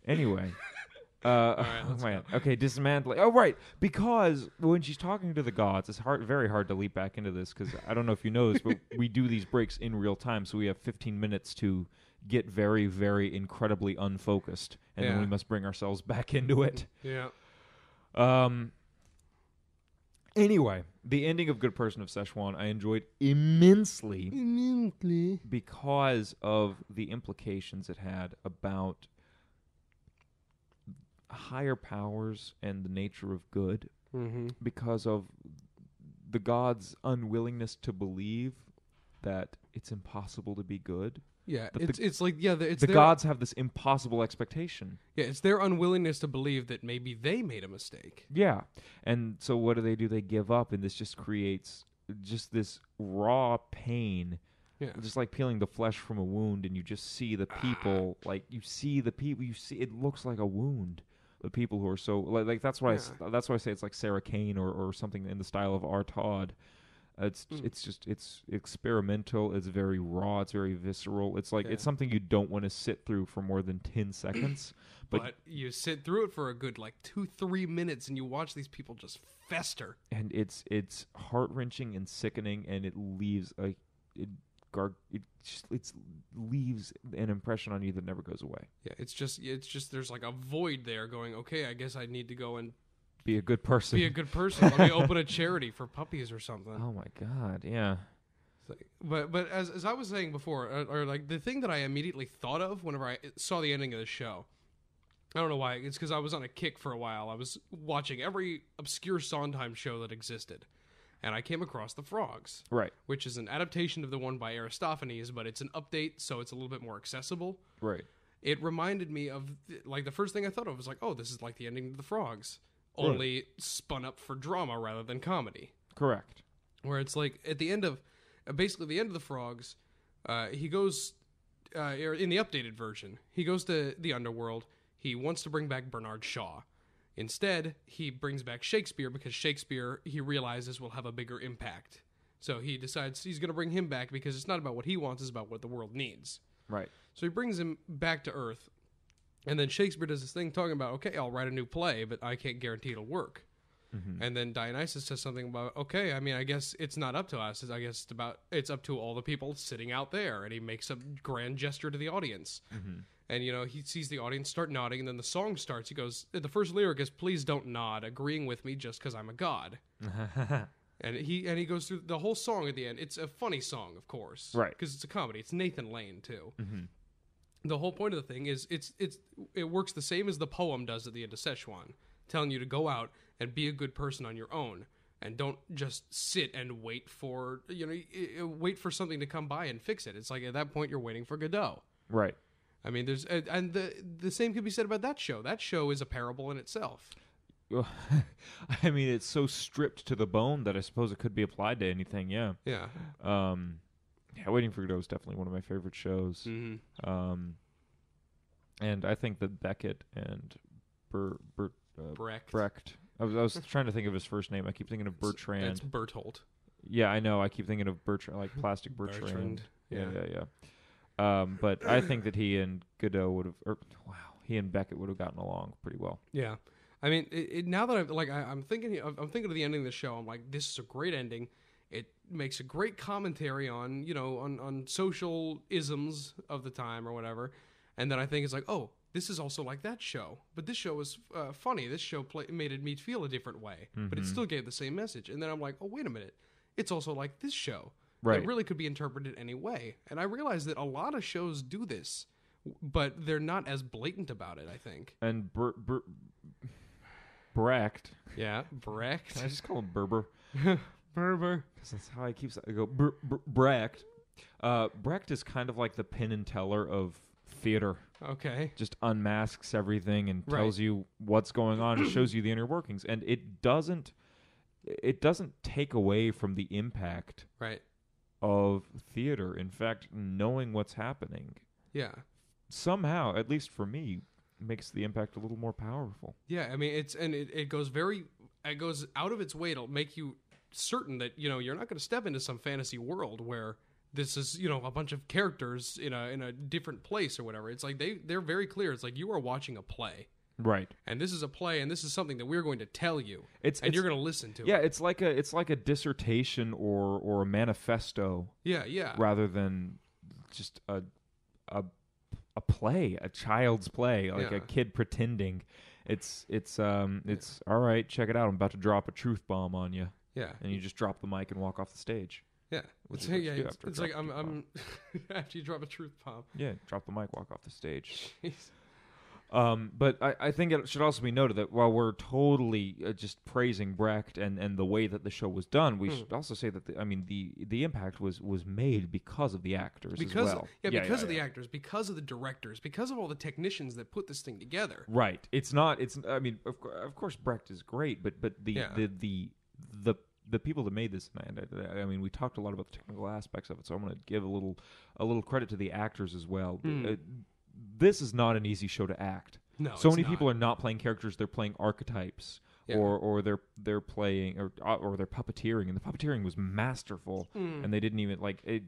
Anyway. right, let's man. Okay, dismantling. Oh, right. Because when she's talking to the gods, it's very hard to leap back into this because I don't know if you know this, but we do these breaks in real time, so we have 15 minutes to get very, very incredibly unfocused, and then Yeah. we must bring ourselves back into it. Yeah. Anyway, the ending of Good Person of Szechwan I enjoyed immensely because of the implications it had about higher powers and the nature of good, Mm-hmm. because of the gods' unwillingness to believe that it's impossible to be good. Yeah, That it's like it's The their, gods have this impossible expectation. Yeah, it's their unwillingness to believe that maybe they made a mistake. Yeah. And so what do? They give up, and this just creates just this raw pain. Yeah. Just like peeling the flesh from a wound, and you just see the people, you see it looks like a wound. The people who are so like that's why that's why I say it's like Sarah Kane or something in the style of R. Todd. It's experimental. It's very raw. It's very visceral. It's like it's something you don't want to sit through for more than 10 seconds. But you sit through it for a good 2-3 minutes, and you watch these people just fester. And it's heart-wrenching and sickening, and it leaves it leaves an impression on you that never goes away. Yeah, it's just there's like a void there going, okay, I guess I need to go and Be a good person. be a good person. Let me open a charity for puppies or something. Oh my God! Yeah. But as I was saying before, or like the thing that I immediately thought of whenever I saw the ending of the show, I don't know why. It's because I was on a kick for a while. I was watching every obscure Sondheim show that existed, and I came across The Frogs, Right. which is an adaptation of the one by Aristophanes, but it's an update, so it's a little bit more accessible. Right. It reminded me of the first thing I thought of was like, oh, this is like the ending of The Frogs, only spun up for drama rather than comedy. Correct. Where it's like at the end of basically the end of The Frogs, he goes in the updated version, he goes to the underworld. He wants to bring back Bernard Shaw. Instead, he brings back Shakespeare because Shakespeare, he realizes, will have a bigger impact. So he decides he's going to bring him back because it's not about what he wants, it's about what the world needs. Right. So he brings him back to Earth. And then Shakespeare does this thing talking about, okay, I'll write a new play, but I can't guarantee it'll work. Mm-hmm. And then Dionysus says something about, okay, I mean, I guess it's not up to us. I guess it's up to all the people sitting out there. And he makes a grand gesture to the audience. Mm-hmm. And, he sees the audience start nodding, and then the song starts. He goes, the first lyric is, please don't nod, agreeing with me just because I'm a god. And he goes through the whole song at the end. It's a funny song, of course. Right. Because it's a comedy. It's Nathan Lane, too. Mm-hmm. The whole point of the thing is it works the same as the poem does at the end of Szechwan, telling you to go out and be a good person on your own. And don't just sit and wait for something to come by and fix it. It's like at that point you're waiting for Godot. Right. I mean, there's and the same could be said about that show. That show is a parable in itself. I mean, it's so stripped to the bone that I suppose it could be applied to anything. Yeah. Yeah. Waiting for Godot is definitely one of my favorite shows. Mm-hmm. And I think that Beckett and Brecht. I was trying to think of his first name. I keep thinking of Bertrand. It's Bertolt. Yeah, I know. I keep thinking of Bertrand, like Plastic Bertrand. Yeah. But I think that he and Godot would have, he and Beckett would have gotten along pretty well. Yeah, I mean, now that I'm thinking of the ending of the show, I'm like, this is a great ending. It makes a great commentary on on social isms of the time or whatever, and then I think it's like, oh, this is also like that show, but this show was funny. This show made me feel a different way, but it still gave the same message. And then I'm like, oh, wait a minute, it's also like this show. Right. It really could be interpreted any way. And I realize that a lot of shows do this, but they're not as blatant about it, I think. And Brecht. Yeah, Brecht. I just call him Berber. Berber. That's how I go. Brecht. Brecht is kind of like the Penn and Teller of theater. Okay. Just unmasks everything and tells you what's going on and shows you the inner workings. And it doesn't take away from the impact right. of theater. In fact, knowing what's happening somehow, at least for me, makes the impact a little more powerful. Yeah, I mean, it goes out of its way to make you certain that, you're not going to step into some fantasy world where this is, a bunch of characters in a different place or whatever. It's like they're very clear. It's like you are watching a play. Right. And this is a play, and this is something that we're going to tell you. You're going to listen to it. Yeah, it's like a dissertation or a manifesto. Yeah. Rather than just a play, a child's play, like a kid pretending. It's all right, check it out. I'm about to drop a truth bomb on you. Yeah. And you just drop the mic and walk off the stage. Yeah. It's like I'm after you drop a truth bomb. Yeah, drop the mic, walk off the stage. Jeez. But I think it should also be noted that while we're totally just praising Brecht and the way that the show was done, we should also say that the impact was made because of the actors as well. Because of the actors, because of the directors, because of all the technicians that put this thing together. Right. It's I mean, of course Brecht is great, but the people that made this, I mean, we talked a lot about the technical aspects of it, so I'm going to give a little credit to the actors as well. This is not an easy show to act. No, so many people are not playing characters; they're playing archetypes, Yeah. or they're playing or they're puppeteering, and the puppeteering was masterful. And they didn't even like it.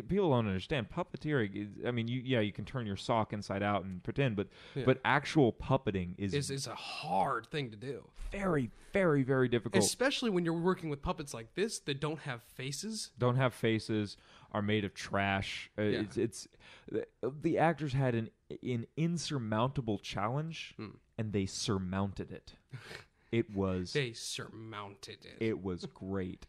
People don't understand puppeteering. You can turn your sock inside out and pretend, but actual puppeting is a hard thing to do. Very, very, very difficult. Especially when you're working with puppets like this that don't have faces. Don't have faces, are made of trash. It's the actors had an insurmountable challenge, and they surmounted it. They surmounted it. It was great.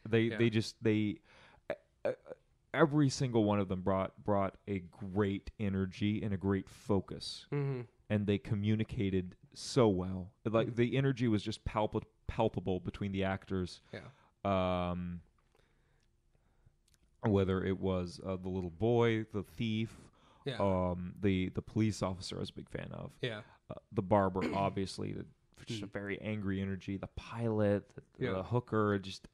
Every single one of them brought a great energy and a great focus, and they communicated so well. Like the energy was just palpable between the actors. Yeah. Whether it was the little boy, the thief, the police officer, I was a big fan of. Yeah. The barber, obviously, just a very angry energy. The pilot, the hooker, just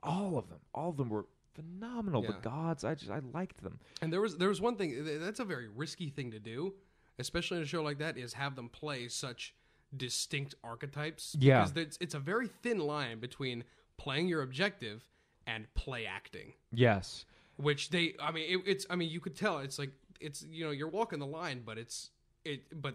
all of them were phenomenal. Yeah. The gods, I liked them. And there was one thing that's a very risky thing to do, especially in a show like that, is have them play such distinct archetypes. Yeah. Because it's a very thin line between playing your objective and play acting. Yes. Which you could tell you're walking the line, but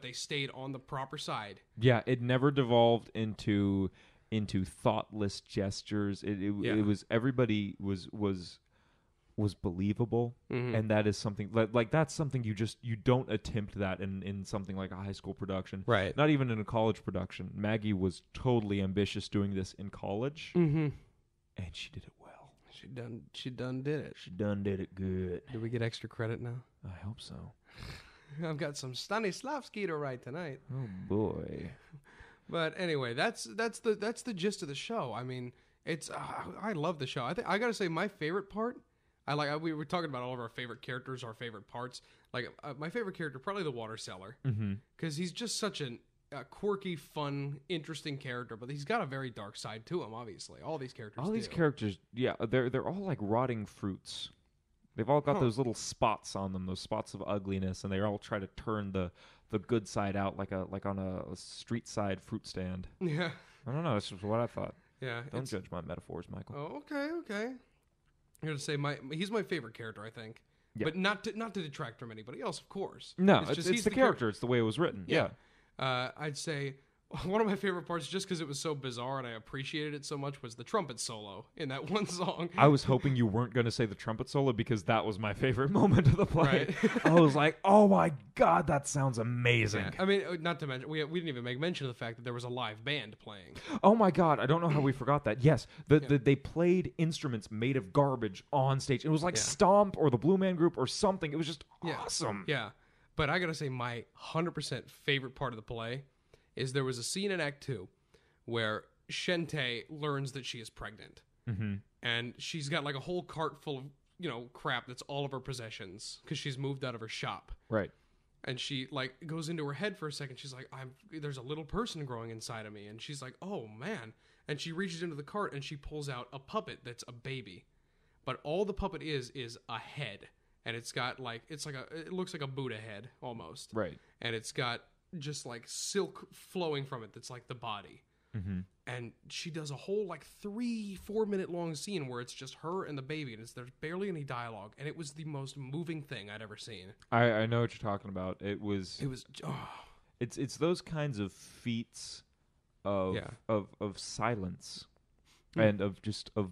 they stayed on the proper side. Yeah, it never devolved into thoughtless gestures. It was everybody was believable, and that is something like that's something you don't attempt that in something like a high school production, right? Not even in a college production. Maggie was totally ambitious doing this in college, and she did it well. She done did it. She done did it good. Do we get extra credit now? I hope so. I've got some Stanislavski to write tonight. Oh boy. But anyway, that's the gist of the show. I mean, it's I love the show. I gotta say my favorite part. We were talking about all of our favorite characters, our favorite parts. Like my favorite character, probably the water seller, because he's just such a quirky, fun, interesting character. But he's got a very dark side to him. Obviously, all these characters. Yeah, they're all like rotting fruits. They've all got those little spots on them, those spots of ugliness, and they all try to turn the good side out like on a street side fruit stand. Yeah. I don't know. That's just what I thought. Yeah. Don't judge my metaphors, Michael. Oh, okay. I'm gonna say he's my favorite character, I think. Yeah. But not to detract from anybody else, of course. No, it's the character. It's the way it was written. Yeah. I'd say one of my favorite parts, just because it was so bizarre and I appreciated it so much, was the trumpet solo in that one song. I was hoping you weren't going to say the trumpet solo because that was my favorite moment of the play. Right. I was like, oh my God, that sounds amazing. Yeah. I mean, not to mention, we didn't even make mention of the fact that there was a live band playing. Oh my God, I don't know how we forgot that. Yes, they played instruments made of garbage on stage. It was like Stomp or the Blue Man Group or something. It was just awesome. Yeah, but I got to say my 100% favorite part of the play is there was a scene in Act 2 where Shente learns that she is pregnant. And she's got like a whole cart full of, crap that's all of her possessions because she's moved out of her shop. Right. And she like goes into her head for a second. She's like, there's a little person growing inside of me. And she's like, oh man. And she reaches into the cart and she pulls out a puppet that's a baby. But all the puppet is a head. and it's got like it looks like a Buddha head almost, Right. and it's got just like silk flowing from it. That's like the body. Mm-hmm. And she does a whole like 3-4 minute long scene where it's just her and the baby, and there's barely any dialogue, and it was the most moving thing I'd ever seen. I know what you're talking about. It's those kinds of feats of silence and of just of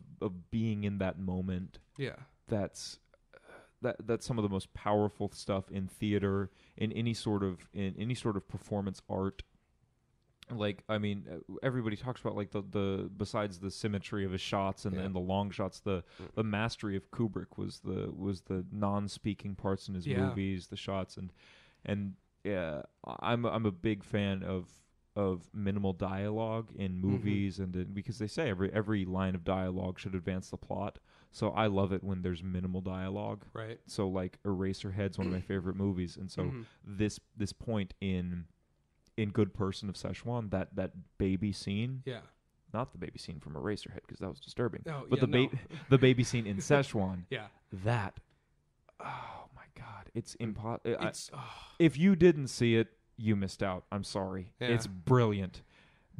being in that moment. Yeah. That's some of the most powerful stuff in theater, in any sort of performance art. Like, I mean, everybody talks about like the besides the symmetry of his shots and the long shots, the mastery of Kubrick was the non-speaking parts in his movies, the shots, and I'm a big fan of minimal dialogue in movies, and because they say every line of dialogue should advance the plot. So I love it when there's minimal dialogue. Right. So like Eraserhead's one of my favorite movies, and so this point in Good Person of Szechwan, that baby scene, not the baby scene from Eraserhead because that was disturbing, but the baby scene in Szechwan, that, oh my God, it's impossible. If you didn't see it, you missed out. I'm sorry. It's brilliant.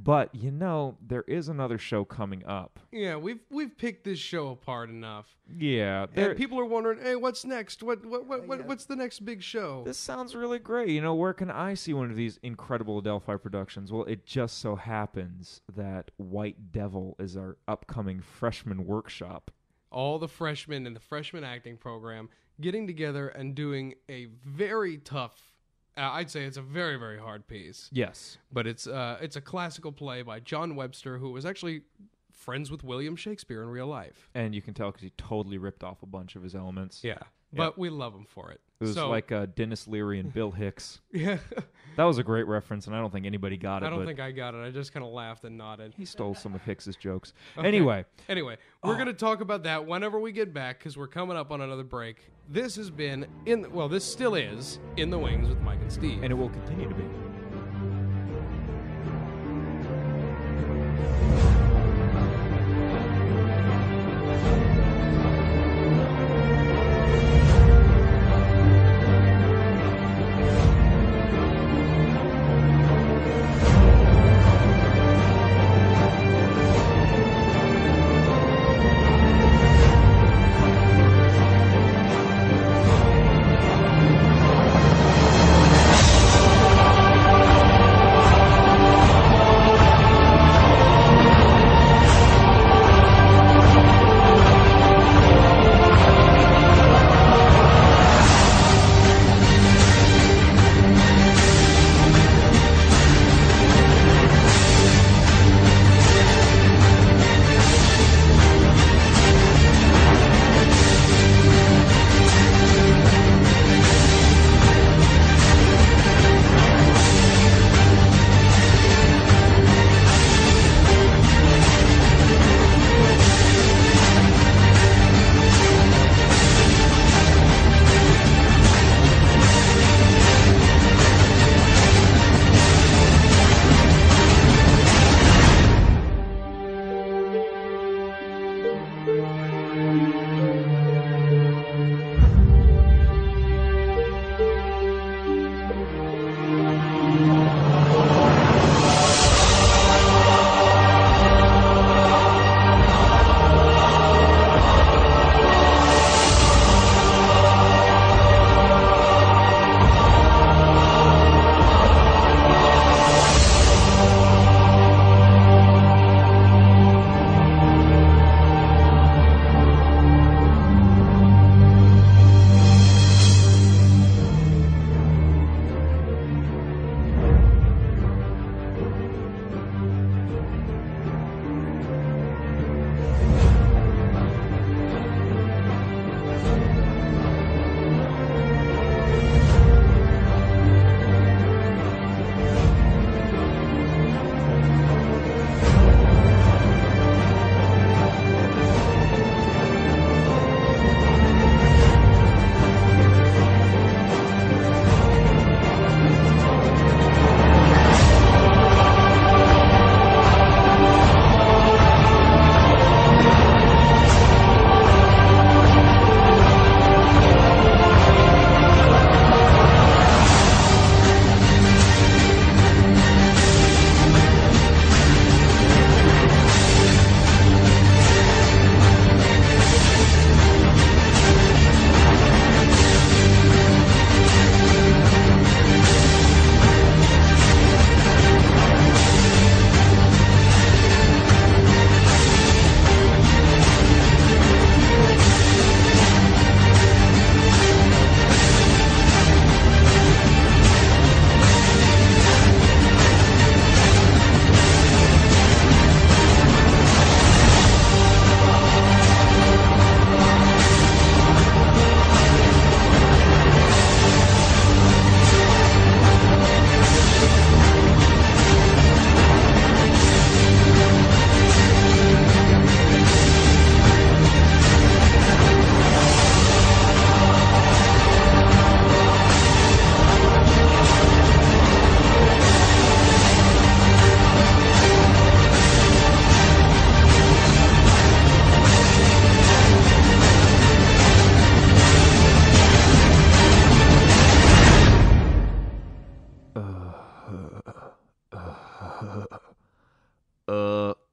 But there is another show coming up. Yeah, we've picked this show apart enough. Yeah, and people are wondering, hey, what's next? What's the next big show? This sounds really great. Where can I see one of these incredible Adelphi productions? Well, it just so happens that White Devil is our upcoming freshman workshop. All the freshmen in the freshman acting program getting together and doing a very tough. I'd say it's a very, very hard piece. Yes. But it's a classical play by John Webster, who was actually friends with William Shakespeare in real life. And you can tell because he totally ripped off a bunch of his elements. Yeah. But we love him for it. It was like Dennis Leary and Bill Hicks. Yeah. That was a great reference, and I don't think anybody got it. I don't think I got it. I just kind of laughed and nodded. He stole some of Hicks's jokes. Okay. Anyway, we're going to talk about that whenever we get back because we're coming up on another break. This has been this still is In the Wings with Mike and Steve. And it will continue to be.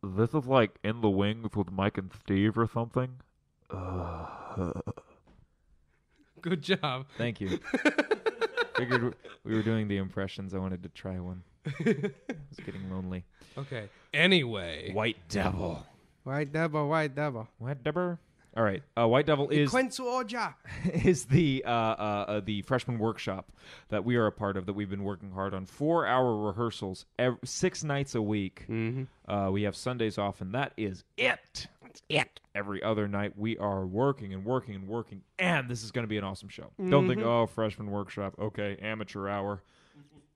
This is like In the Wings with Mike and Steve or something. Good job. Thank you. Figured we were doing the impressions. I wanted to try one. I was getting lonely. Okay. Anyway. White Devil. White Devil, White Devil. White Devil? All right. White Devil is the freshman workshop that we are a part of, that we've been working hard on. 4-hour rehearsals 6 nights a week. Mm-hmm. We have Sundays off, and that is it. That's it. Every other night we are working and working and working, and this is going to be an awesome show. Mm-hmm. Don't think, oh, freshman workshop, okay, amateur hour.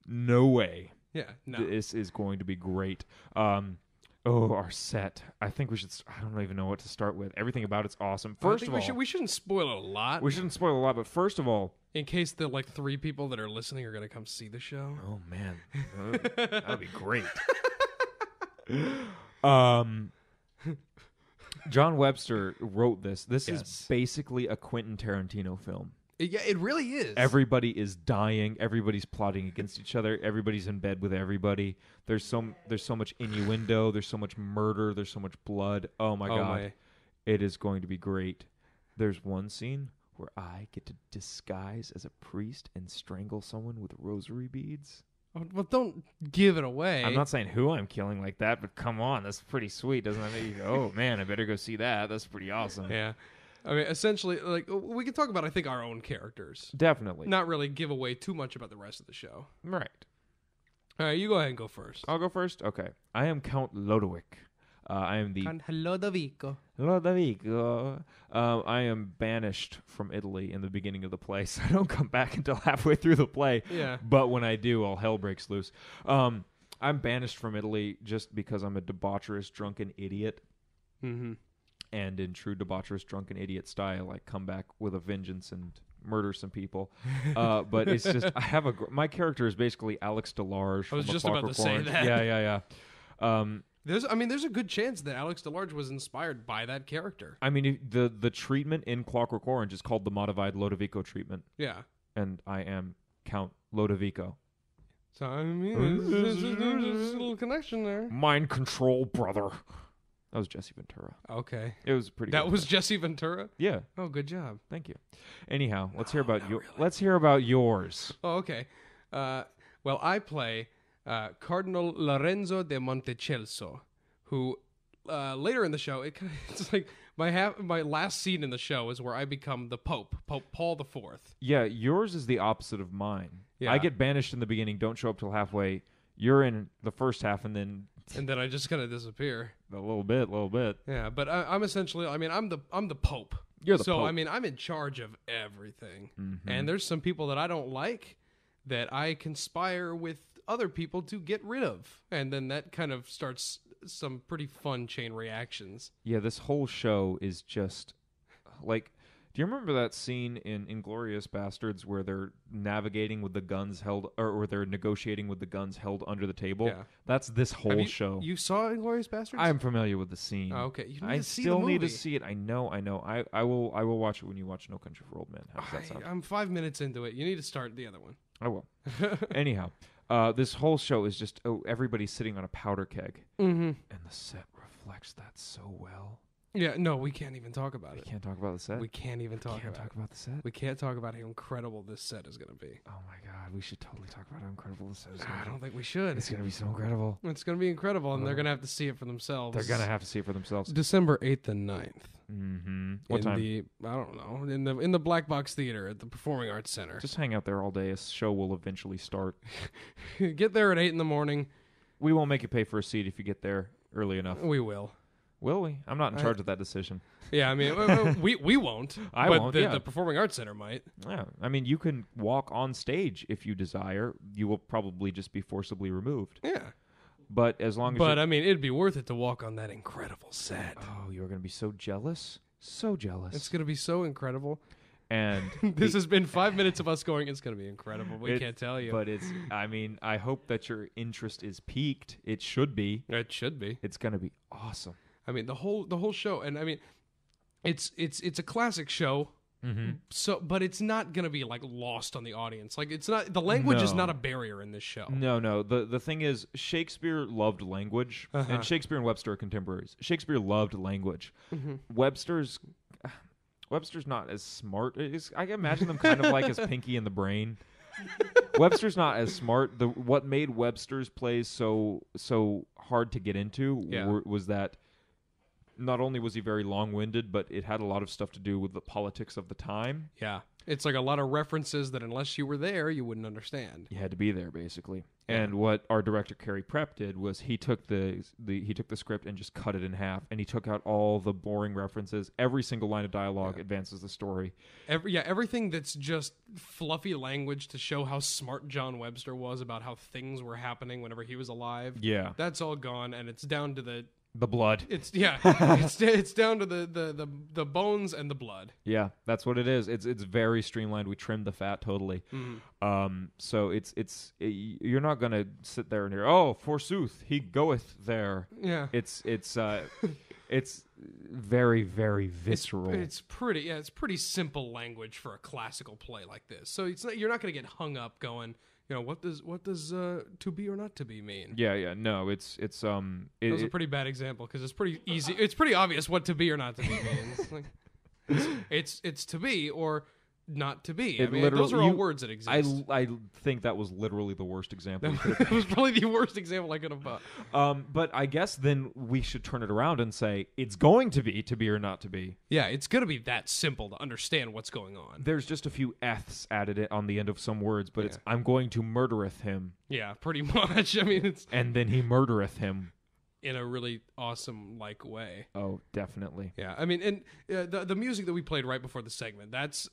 No way. Yeah, no. This is going to be great. Our set. I think we should. I don't even know what to start with. Everything about it's awesome. First of all, we shouldn't spoil it a lot. We shouldn't spoil a lot, but first of all, in case the 3 people that are listening are going to come see the show. Oh man, that would be great. John Webster wrote this. This is basically a Quentin Tarantino film. Yeah, it really is. Everybody is dying. Everybody's plotting against each other. Everybody's in bed with everybody. There's so much innuendo. There's so much murder. There's so much blood. Oh my God. It is going to be great. There's one scene where I get to disguise as a priest and strangle someone with rosary beads. Oh, well, don't give it away. I'm not saying who I'm killing like that, but come on. That's pretty sweet. Doesn't that make you go, oh man, I better go see that. That's pretty awesome. Yeah. I mean, essentially, we can talk about, I think, our own characters. Definitely. Not really give away too much about the rest of the show. Right. All right, you go ahead and go first. I'll go first? Okay. I am Count Lodowick. I am the... Count Lodovico. Lodovico. I am banished from Italy in the beginning of the play, so I don't come back until halfway through the play. Yeah. But when I do, all hell breaks loose. I'm banished from Italy just because I'm a debaucherous, drunken idiot. Mm-hmm. And in true debaucherous, drunken idiot style, I come back with a vengeance and murder some people. But it's just, my character is basically Alex DeLarge. I was just about to say that. Yeah. There's a good chance that Alex DeLarge was inspired by that character. I mean, the treatment in Clockwork Orange is called the modified Lodovico treatment. Yeah. And I am Count Lodovico. So, I mean, there's a little connection there. Mind control, brother. That was Jesse Ventura. Okay. It was pretty That good. was Jesse Ventura? Yeah. Oh, good job. Thank you. Anyhow, let's hear about Let's hear about yours. Oh, okay. Well, I play Cardinal Lorenzo de Montecelso, who later in the show, it's like my last scene in the show is where I become the Pope Paul IV. Yeah, yours is the opposite of mine. Yeah. I get banished in the beginning, don't show up till halfway. You're in the first half, and then I just kind of disappear. A little bit. Yeah, but I'm essentially, I mean, I'm the Pope. You're the Pope. So, I mean, I'm in charge of everything. Mm-hmm. And there's some people that I don't like that I conspire with other people to get rid of. And then that kind of starts some pretty fun chain reactions. Yeah, this whole show is just like... Do you remember that scene in Inglourious Bastards where they're navigating with the guns held, or they're negotiating with the guns held under the table? Yeah. That's this whole show. You saw Inglourious Bastards? I'm familiar with the scene. Oh, okay. You need I to see still the movie. need to see it. I know. I will watch it when you watch No Country for Old Men. How does that sound? I'm 5 minutes into it. You need to start the other one. I will. Anyhow, this whole show is just everybody's sitting on a powder keg, Mm-hmm. and the set reflects that so well. Yeah, no, we can't even talk about it. We can't talk about the set. We can't even talk Can't about talk about the set. We can't talk about how incredible this set is going to be. Oh my God, we should totally talk about how incredible this set is. I don't think we should. It's going to be so incredible. It's going to be incredible, and they're going to have to see it for themselves. They're going to have to see it for themselves. December 8th and 9th. Mm-hmm. What time? I don't know. In the Black Box Theater at the Performing Arts Center. Just hang out there all day. A show will eventually start. Get there at 8 in the morning. We won't make you pay for a seat if you get there early enough. We will. Will we? I'm not in charge of that decision. Yeah, I mean, we won't. I but won't, the Performing Arts Center might. Yeah, I mean, you can walk on stage if you desire. You will probably just be forcibly removed. Yeah. But as long as But, I mean, it'd be worth it to walk on that incredible set. Oh, you're going to be so jealous. So jealous. It's going to be so incredible. And this has been 5 minutes of us going, it's going to be incredible. We can't tell you. But I mean, I hope that your interest is piqued. It should be. It should be. It's going to be awesome. I mean, the whole show, and I mean, it's a classic show So, but it's not going to be like lost on the audience. Like it's not, the language is not a barrier in this show. No. The thing is, Shakespeare loved language, and Shakespeare and Webster are contemporaries. Shakespeare loved language. Webster's not as smart. I can imagine them kind of like as Pinky in the Brain. Webster's not as smart. What made Webster's plays so hard to get into was that not only was he very long-winded, but it had a lot of stuff to do with the politics of the time. Yeah. It's like a lot of references that unless you were there, you wouldn't understand. You had to be there, basically. And what our director Carrie Prep did was he took the script and just cut it in half, and he took out all the boring references. Every single line of dialogue advances the story. Everything that's just fluffy language to show how smart John Webster was about how things were happening whenever he was alive. Yeah. That's all gone, and it's down to the blood. It's down to the bones and the blood. Yeah, that's what it is. It's very streamlined. We trimmed the fat totally. So you're not gonna sit there and hear, oh, forsooth, he goeth there. Yeah. It's very, very visceral. It's pretty simple language for a classical play like this. So you're not gonna get hung up going, what does to be or not to be mean? Yeah. No, it's that was a pretty bad example because it's pretty easy. It's pretty obvious what to be or not to be means. Like, it's to be or not to be. Those are all words that exist. I think that was literally the worst example. It was probably the worst example I could have bought. But I guess then we should turn it around and say it's going to be or not to be. Yeah, it's going to be that simple to understand what's going on. There's just a few F's added on the end of some words, but it's I'm going to murdereth him. Yeah, pretty much. It's and then he murdereth him. In a really awesome way. Oh, definitely. Yeah, and the music that we played right before the segment, that's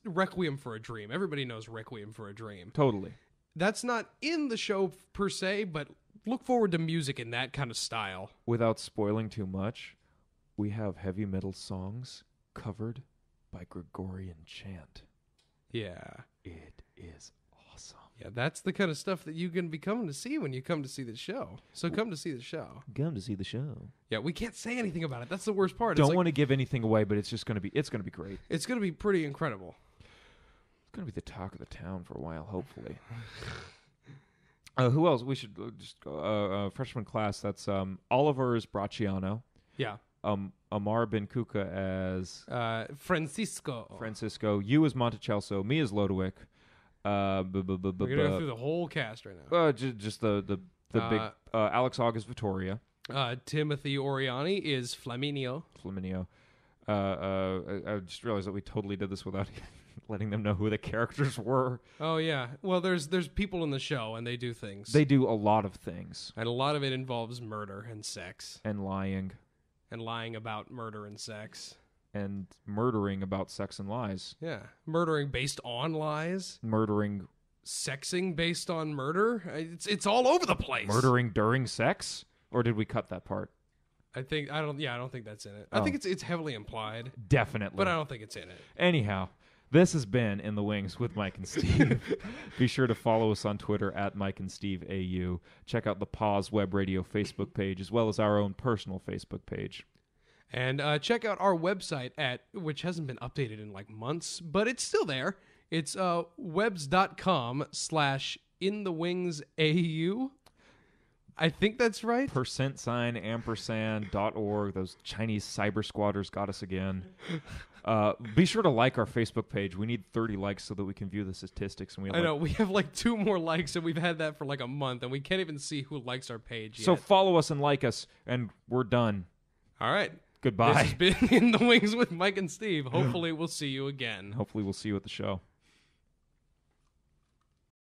Requiem for a Dream. Everybody knows Requiem for a Dream. Totally. That's not in the show per se, but look forward to music in that kind of style. Without spoiling too much, we have heavy metal songs covered by Gregorian chant. Yeah. It is awesome. Yeah, that's the kind of stuff that you're going to be coming to see when you come to see the show. So come to see the show. Come to see the show. Yeah, we can't say anything about it. That's the worst part. Don't want to give anything away, but it's going to be great. It's going to be pretty incredible. It's going to be the talk of the town for a while, hopefully. Who else? We should just go. Freshman class. That's Oliver as Bracciano. Yeah. Amar Ben Kuka as Francisco. You as Monticelso. Me as Lodowick. We're gonna go through the whole cast right now. Just the big Alex August Vittoria. Timothy Oriani is Flaminio. I just realized that we totally did this without letting them know who the characters were. Oh yeah. Well, there's people in the show and they do things. They do a lot of things, and a lot of it involves murder and sex and lying about murder and sex. And murdering about sex and lies. Yeah. Murdering based on lies. Sexing based on murder. It's all over the place. Murdering during sex? Or did we cut that part? I don't think that's in it. I think it's heavily implied. Definitely. But I don't think it's in it. Anyhow, this has been In the Wings with Mike and Steve. Be sure to follow us on Twitter at Mike and Steve AU. Check out the Pause Web Radio Facebook page as well as our own personal Facebook page. And check out our website which hasn't been updated in months, but it's still there. It's webs.com/inthewingsau. I think that's right. %&.org. Those Chinese cyber squatters got us again. Be sure to like our Facebook page. We need 30 likes so that we can view the statistics. And I know. We have 2 more likes, and we've had that for a month, and we can't even see who likes our page yet. So follow us and like us, and we're done. All right. Goodbye. This has been In the Wings with Mike and Steve. Hopefully we'll see you again. Hopefully we'll see you at the show.